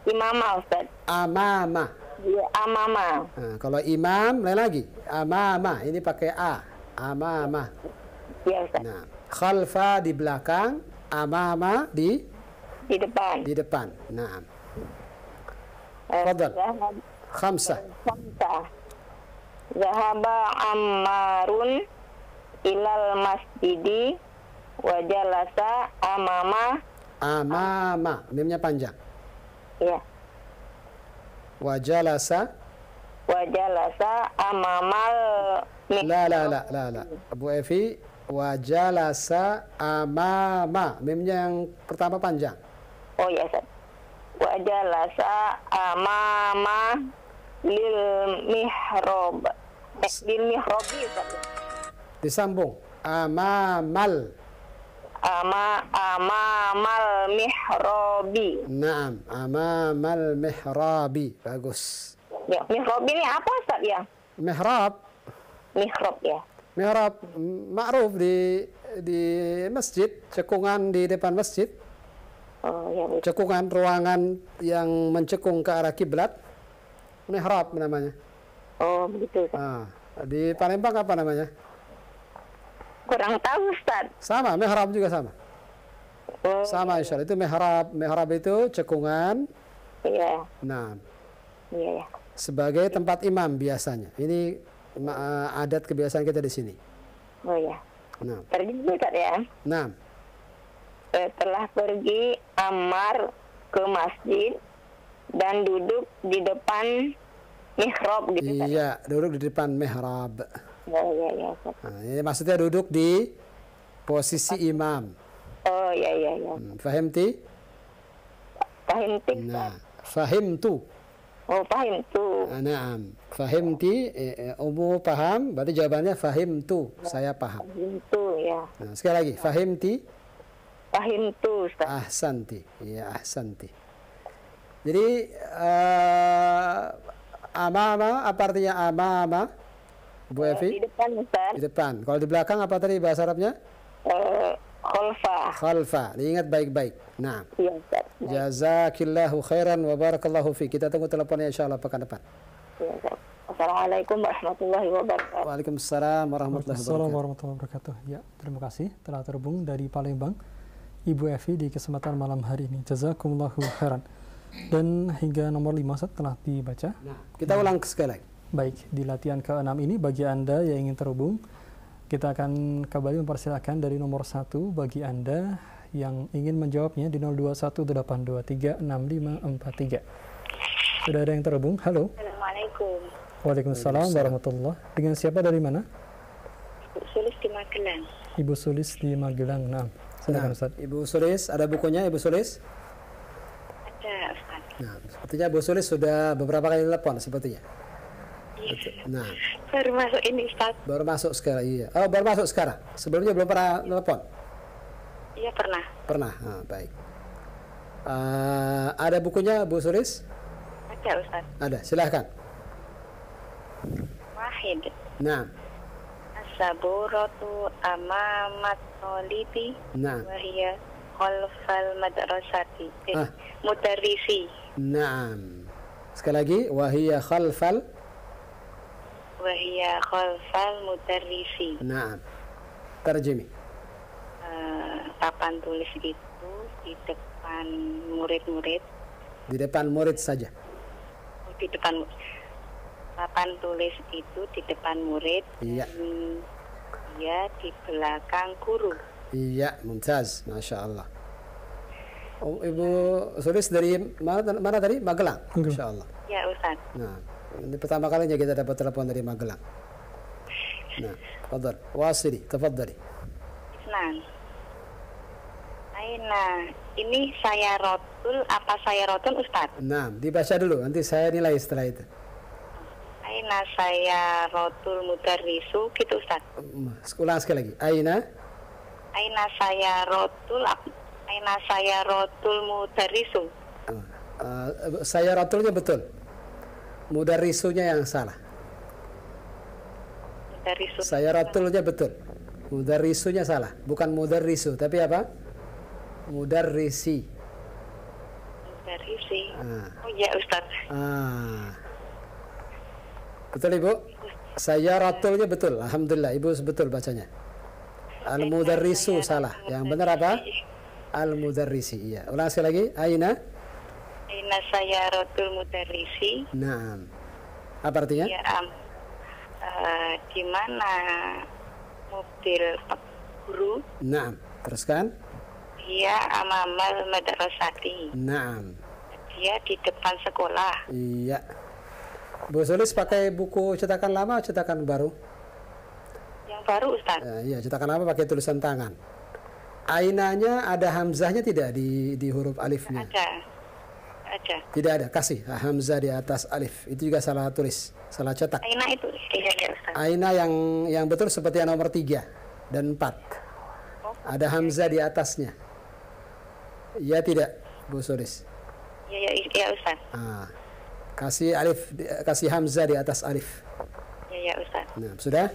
Imamah, Ustaz. Amama. Iya, amama. Nah, kalau imam lain lagi, amama. Ini pakai a. Amama. Iya, Ustaz. Nah, khalfa di belakang, amama di depan. Di depan. Nah. Fadal. Khamsah. Zahaba Ammarun ilal masjidi wa jalasa amama. Mimnya panjang. Iya. Wa jalasa amamal La. Abu Evi, wa jalasa amama. Mimnya yang pertama panjang. Oh ya, Ustaz. Wa jalasa amama lil mihrab. Lil mihrabi, Ustaz. Disambung. Amamal mihrabi. Naam, amamal mihrabi. Bagus. Ya, mihrabi ini apa, Ustaz ya? Mihrab Ya. Mihrab ma'ruf di masjid, cekungan di depan masjid. Oh ya, baik. Cekungan ruangan yang mencekung ke arah kiblat. Mihrab namanya. Oh, begitu Ustaz. Ah, di Palembang apa namanya? Kurang tahu Ustaz. Sama, mihrab juga sama. Oh, Sama insya Allah. Itu mihrab. Mihrab itu cekungan. iya. Nah, Iya ya. sebagai tempat imam biasanya. Ini adat kebiasaan kita di sini. Oh ya. Nah, Pergi dulu Ustaz ya. nah, Setelah pergi Ammar ke masjid dan duduk di depan mihrab gitu Ustaz. iya, duduk di depan mihrab. Ya Ustaz. Nah, ini maksudnya duduk di posisi imam. Oh ya. Fahimti? Paham tik. Nah, fahimtu. Oh, paham tuh. Naam. Fahimti, Umu paham, berarti jawabannya fahimtu, saya paham. Paham tuh ya. Nah, sekali lagi, fahimti, Paham tuh Ustaz. ahsanti. Ya, ahsanti. Jadi, amama, apa artinya amama? Bu Di Evi? depan Ustaz. Di depan. Kalau di belakang apa tadi bahasa Arabnya? Khalfa. Khalfa. Diingat baik-baik. Nah, Iya Ustaz. jazakillahu khairan wa barakallahu fi. Kita tunggu teleponnya insya Allah pekan depan. Iya Ustaz. Assalamualaikum warahmatullahi wabarakatuh. Waalaikumsalam warahmatullahi Assalamualaikum wabarakatuh. warahmatullahi wabarakatuh. Ya, terima kasih telah terhubung dari Palembang, Ibu Evi di kesempatan malam hari ini. Jazakumullahu khairan. Dan hingga nomor 5 Ustaz telah dibaca. Nah, kita ulang sekali lagi. Baik, di latihan ke-6 ini bagi Anda yang ingin terhubung, kita akan kembali mempersilahkan dari nomor 1 bagi Anda yang ingin menjawabnya di 0218236543. Sudah ada yang terhubung? Halo. Assalamualaikum. Waalaikumsalam warahmatullahi. Dengan siapa dari mana? Sulis di Magelang. Ibu Sulis di Magelang. Nah, silakan Ustaz. Ibu Sulis, ada bukunya Ibu Sulis? Ada Ustaz. Nah, sepertinya Bu Sulis sudah beberapa kali telepon sepertinya. Betul. Nah, Baru masuk ini Ustaz. baru masuk sekarang. Iya. Oh, baru masuk sekarang. Sebelumnya belum pernah telepon. Iya pernah. Pernah. Nah, baik. Ada bukunya Bu Sulis? Ada Ustaz. Ada. Silahkan. Wahid. Nah, As-saburatu amamat tolibi. nah, Wahia khalfal madrasati. Ah. Mudarrisi. naam. Sekali lagi, wahiyya khalfal. Wahia khalfal mudarrisi. Naam. Terjemi. Papan tulis itu di depan murid-murid. Di depan murid saja. Di depan papan tulis itu di depan murid. Iya. Dan dia di belakang guru. Iya, mumtaz. Masya Allah. Oh, Ibu Sulis dari mana tadi? Magelang. Masya Allah. Ya Ustaz. Nah, ini pertama kalinya kita dapat telepon dari Magelang. Nah, tafadhal. Wasili, tafadhali. Isnan. Aina, ini saya rotul apa saya rotun Ustaz? Nah, dibaca dulu, nanti saya nilai setelah itu. Aina saya rotul mudarrisu gitu Ustaz. Ulang sekali lagi. Aina, Aina saya rotul mudarrisu. saya rotulnya betul. Mudarrisunya yang salah. Mudarrisu. Saya rotulnya betul. Mudarrisunya salah. Bukan mudarrisu, tapi apa? Mudarrisi. Mudarrisi. Ah. Oh ya Ustaz. Betul Ibu? Saya rotulnya betul. Alhamdulillah, Ibu betul bacanya. Al-mudarrisu salah. Yang benar apa? Al-mudarrisi. Iya. Ulang sekali lagi. Aina. Aina saya rotul mudarrisi. Naam. Apa artinya? Ya di mana mobil guru? Naam. Teruskan. Dia amamal madrasati. Naam. Dia di depan sekolah. Iya. Bu Sulis pakai buku cetakan lama atau cetakan baru? Yang baru Ustaz. Iya, cetakan lama pakai tulisan tangan. Ainanya ada hamzahnya tidak di huruf alifnya? Ada. Tidak ada. Kasih hamzah di atas alif. Itu juga salah tulis, salah cetak. Aina itu. Iya ya Ustaz. Aina yang betul seperti yang nomor 3 dan 4. Ada hamzah di atasnya. Ya tidak, Bu Sulis. Ya Ustaz. Kasih alif, kasih hamzah di atas alif. Ya Ustaz. Nah, sudah?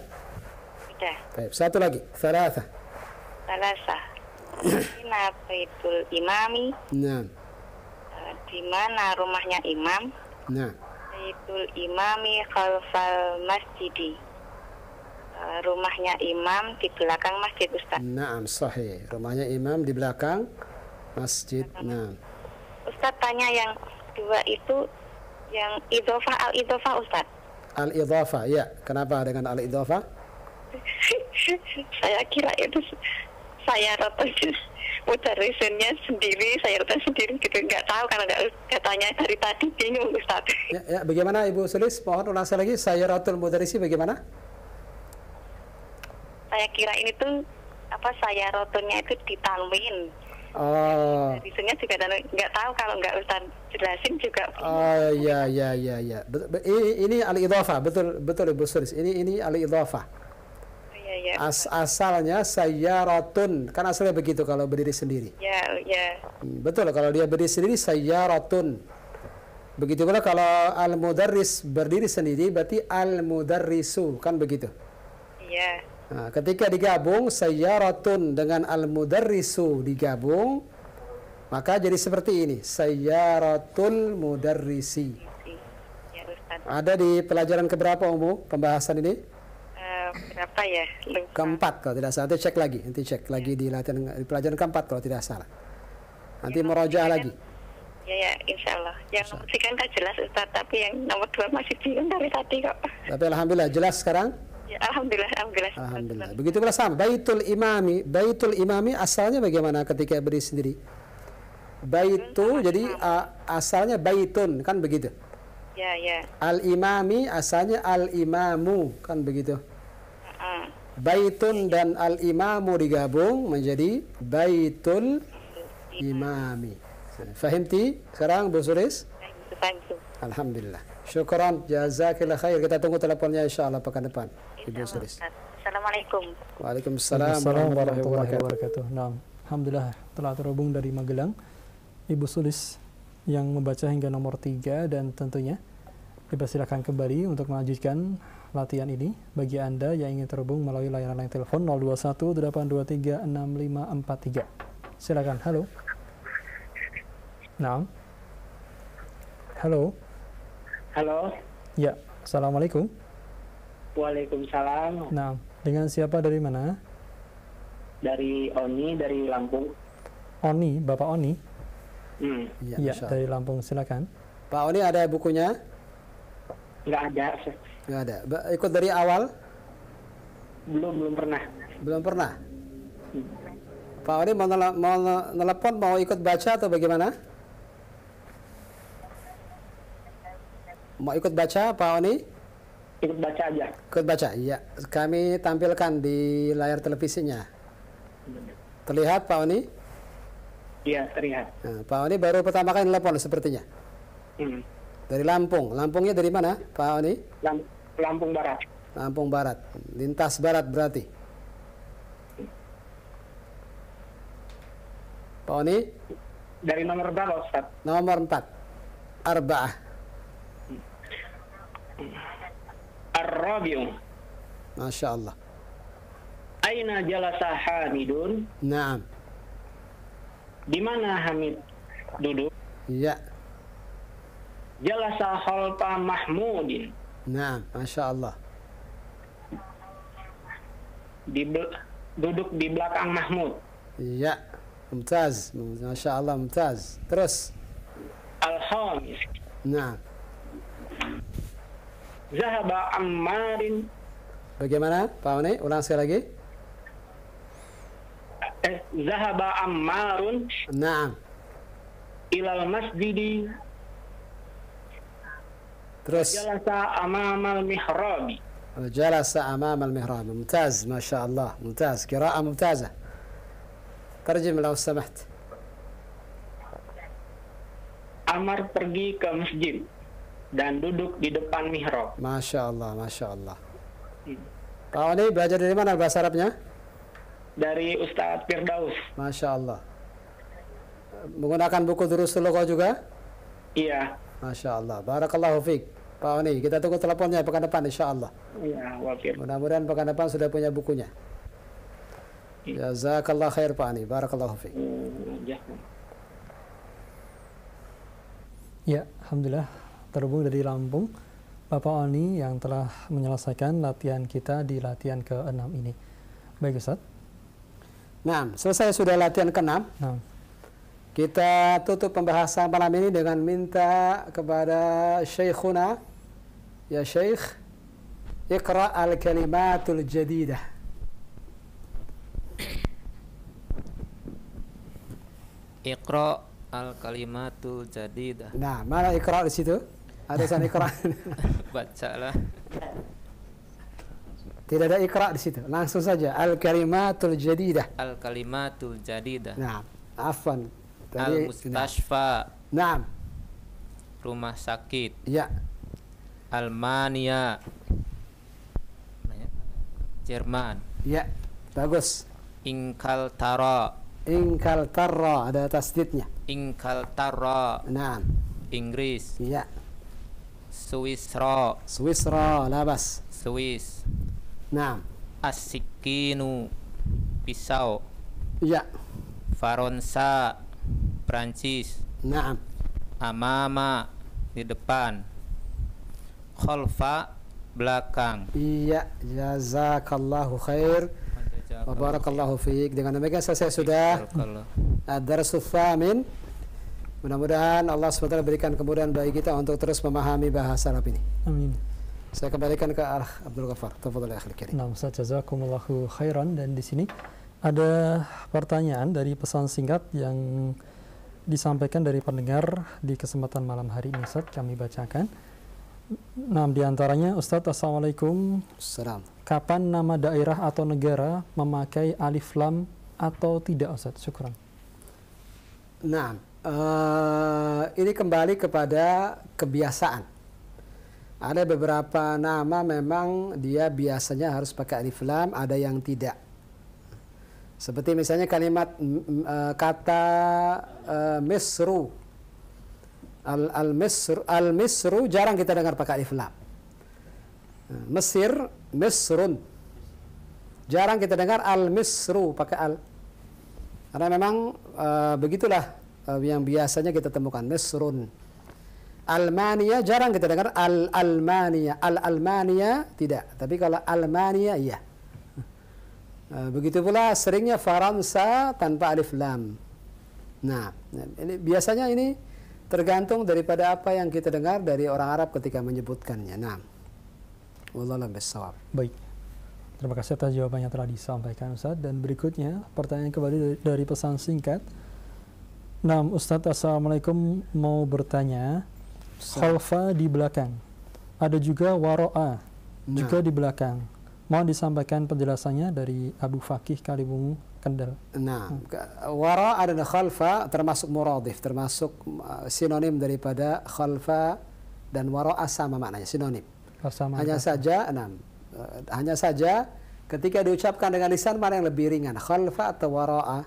Sudah. Baik, satu lagi. Salasa. Ina baitul imami. Nah. Di mana rumahnya imam? Nah. Baitul imami khalfal masjidi. Rumahnya imam di belakang masjid, Ustaz. Naam, sahih. Rumahnya imam di belakang masjid. Naam. Ustaz tanya yang dua itu yang idhofah al-idhofah, Ustaz. Al-idhafah, ya. Kenapa dengan al-idhafah? Saya kira itu saya rotan mudarisennya sendiri, saya rotan sendiri gitu, nggak tahu karena nggak katanya dari tadi bingung, Ustaz. Ya, bagaimana Ibu Sulis? Mohon ulang sekali lagi. Sayyaratul mudarrisi bagaimana? Saya kira ini tuh apa, saya rotonnya itu ditanwin. Oh. Mudarisennya juga nggak tahu, kalau nggak Ustaz jelasin juga. Oh, ya. Ini al-idhafah, betul Ibu Sulis. Ini al-idhafah. Iya. Asalnya sayyaratun, kan asalnya begitu kalau berdiri sendiri. Ya. Betul, kalau dia berdiri sendiri sayyaratun. Begitu pula kalau al-mudarris berdiri sendiri berarti al-mudarrisu, kan begitu. Iya. Nah, ketika digabung sayyaratun dengan al-mudarrisu digabung, maka jadi seperti ini, sayyaratul mudarrisi. Ya, Ustaz. Ada di pelajaran keberapa Ummu pembahasan ini? Berapa ya? Lupa. Keempat kalau tidak salah. Nanti cek lagi di latihan, di pelajaran keempat kalau tidak salah. Nanti murojaah lagi. Ya, insya Allah. Yang nomor 3 kan jelas, Ustaz, tapi yang nomor 2 masih bingung dari tadi kok. Tapi alhamdulillah jelas sekarang. Ya, alhamdulillah. Begitu pula sama. Baitul imami asalnya bagaimana ketika berdiri sendiri? Baitu jadi asalnya baitun, kan begitu. Ya. Al-imami asalnya al-imamu, kan begitu. Baitun dan al-imamu digabung menjadi baitul imami. Fahimti sekarang Bu Sulis? Alhamdulillah. Syukran, jazakillah khair. Kita tunggu teleponnya insyaallah pekan depan Ibu Sulis. Assalamualaikum. Waalaikumsalam warahmatullahi wabarakatuh. Nah, alhamdulillah telah terhubung dari Magelang Ibu Sulis yang membaca hingga nomor 3, dan tentunya dipersilakan kembali untuk melanjutkan latihan ini bagi Anda yang ingin terhubung melalui layanan line telepon 0218236543. Silakan. Halo. Nah. Halo. Ya, assalamualaikum. Waalaikumsalam. Nah, dengan siapa dari mana? Dari Oni, dari Lampung. Oni, Bapak Oni. Ya, dari Lampung, silakan. Pak Oni ada bukunya? Nggak ada. Ikut dari awal? Belum pernah. Belum pernah. Pak Oni mau nelpon, mau ikut baca atau bagaimana? Mau ikut baca Pak Oni? Ikut baca aja. Ikut baca, iya. Kami tampilkan di layar televisinya. Terlihat Pak Oni? Iya, terlihat. Nah, Pak Oni baru pertama kali nelpon sepertinya. Dari Lampung. Lampungnya dari mana Pak Oni? Lampung Barat. Lampung Barat. Lintas Barat berarti. Pak Oni? Dari nomor berapa, Ustaz? Nomor 4. Arba'ah. Ar-Rabi'u. Masya Allah. Aina jalasa Hamidun? Naam. Di mana Hamid duduk? Iya. Jalasa khalfa Mahmudin. Naam, Masya Allah. Duduk di belakang Mahmud. Iya. Mumtaz. Masya Allah, mumtaz. Terus. Al-Khamis. Naam. Zahaba Ammarin. Bagaimana Pak Oni? Ulang sekali lagi. Zahaba Ammarun. Naam. Ilal masjidi. Terus. Jalasa amamal mihrabi. Jalasa amamal mihrab. Mumtaz, Masya Allah. Mumtaz. Qira'ah mumtazah. Terjem lau samaht. Amar pergi ke masjid dan duduk di depan mihrab. Masya Allah, Masya Allah. Pak Oni belajar dari mana bahasa Arabnya? Dari Ustadz Firdaus. Masya Allah. Menggunakan buku Durusul Lughah juga? Iya. Masya Allah. Barakallahu fiik. Pak Oni, kita tunggu teleponnya pekan depan insya Allah. Iya, wafir. Mudah-mudahan pekan depan sudah punya bukunya. Jazakallah khair Pak Oni. Barakallahu fiik. Ya, alhamdulillah terhubung dari Lampung, Bapak Oni yang telah menyelesaikan latihan kita di latihan ke-6 ini. Baik Ustaz. Nah, selesai sudah latihan ke-6. Nah. Kita tutup pembahasan malam ini dengan minta kepada Syekhuna, ya Syekh, Iqra al-kalimatul jadidah. Iqra al-kalimatul jadidah. Nah, mana Iqra di situ? Ada sana Iqra. Bacalah. Tidak ada Iqra di situ. Langsung saja al-kalimatul jadidah. Al-kalimatul jadidah. Nah, afwan. Al-mustashfa. Naam. Rumah sakit. Ya. Almania. Jerman. Ya. Bagus. Inkaltara. Inkaltara, ada tasdidnya. Inkaltara. Naam. Inggris. Ya. Swisra. Swisra, labas. Swiss. Naam. Asikinu. Pisau. Ya. Faransa. Prancis. Naam. Amama, di depan. Khalfa, belakang. Iya, jazakallahu khair. Wa barakallahu fiik. Dengan demikian selesai sudah ad-darsus tsamin. Mudah-mudahan Allah SWT berikan kemudahan bagi kita untuk terus memahami bahasa Arab ini. Amin. Saya kembalikan ke Abdul Ghaffar. Tafadhal ya akhil karim. Nah, Ustaz, jazakumullahu khairan. Dan di sini ada pertanyaan dari pesan singkat yang disampaikan dari pendengar di kesempatan malam hari ini, Ustaz. Kami bacakan. Nah, di antaranya, Ustaz, Assalamualaikum. Assalam. Kapan nama daerah atau negara memakai alif lam atau tidak, Ustaz? Syukran. Nah, ini kembali kepada kebiasaan. Ada beberapa nama memang dia biasanya harus pakai alif lam, ada yang tidak. Seperti misalnya kalimat kata Misru. Al-Misru jarang kita dengar pakai alif lam. Mesir, Misrun. Jarang kita dengar Al-Misru pakai al. Karena memang begitulah yang biasanya kita temukan, Misrun. Almania jarang kita dengar Al-Almania. Al-Almania tidak, tapi kalau Almania iya. Begitu pula seringnya Faransa tanpa alif lam. Nah, ini biasanya ini tergantung daripada apa yang kita dengar dari orang Arab ketika menyebutkannya. Nah, wallahu a'lam bissawab. Baik. Terima kasih atas jawabannya telah disampaikan, Ustaz. Dan berikutnya pertanyaan kembali dari pesan singkat. Nah, Ustaz, Assalamualaikum, mau bertanya, khalfa di belakang. Ada juga waro'a juga di belakang. Mohon disampaikan penjelasannya dari Abu Fakih Kalibungu, Kendal. Nah, wara dan khalfa termasuk muradif, termasuk sinonim daripada khalfa dan wara'a sama maknanya, sinonim. Hanya saja ketika diucapkan dengan lisan mana yang lebih ringan, khalfa atau wara'a?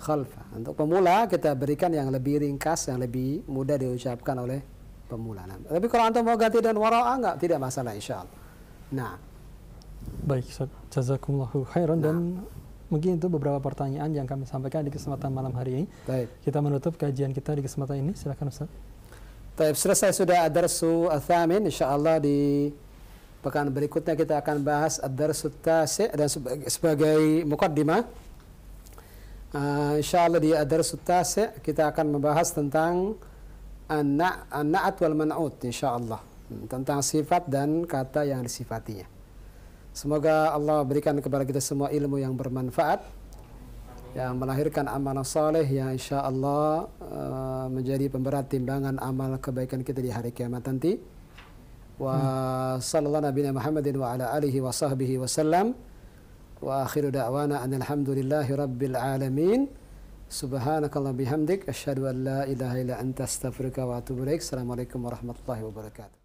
Khalfa. Untuk pemula kita berikan yang lebih ringkas, yang lebih mudah diucapkan oleh pemula. Nah, tapi kalau antum mau ganti dan wara'a enggak, tidak masalah insyaallah. Nah, baik, jazakumullahu khairan. Dan mungkin itu beberapa pertanyaan yang kami sampaikan di kesempatan malam hari ini. Baik. Kita menutup kajian kita di kesempatan ini. Silakan, Ustaz. Baik, selesai sudah ad-darsu ats-tsamin. Insyaallah di pekan berikutnya kita akan bahas ad-darsu ats-tsasi' dan sebagai muqaddimah. Insyaallah di ad-darsu ats-tsasi' kita akan membahas tentang an-na'at wal man'ut insyaallah. Tentang sifat dan kata yang disifatinya. Semoga Allah berikan kepada kita semua ilmu yang bermanfaat, yang melahirkan amalan saleh yang insyaallah menjadi pemberat timbangan amal kebaikan kita di hari kiamat nanti. Wa sallallahu nabiyana Muhammadin wa ala alihi wa sahbihi wasallam. Wa akhiru da'wana alhamdulillahi rabbil alamin. Subhanakallah bihamdik asyhadu an la ilaha illa anta astaghfiruka wa atubu ilaik. Assalamualaikum warahmatullahi wabarakatuh.